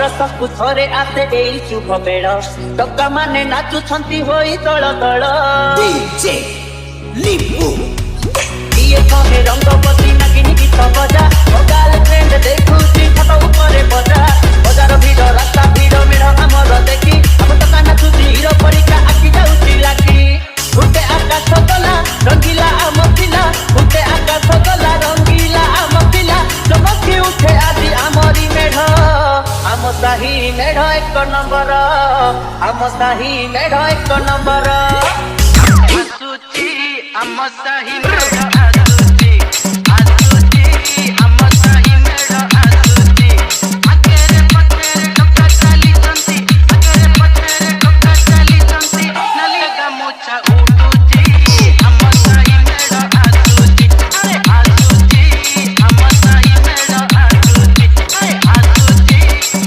रसकु थरे आते एई शुभ बेड़ टक्का माने नाचुछंती होई तळ तळ डीजे लिपू ये कहे रंगपति नागिनी गीत बजा गाल फ्रेंड देखुची फोटो ऊपर बजा बजार भीड़ रास्ता भीड़ मेढ़ हमर देखी हम तो काना तुझी हीरो परिका आखि जाउची लागी उठे आकाश गला रंगीला आम पिला उठे आकाश गला रंगीला आम पिला चमकी उठे आदि आमरी मेढ़ आम साही मेढ़ एक नंबर आम साही मेढ़ एक नंबर सुची आम साही मेढ़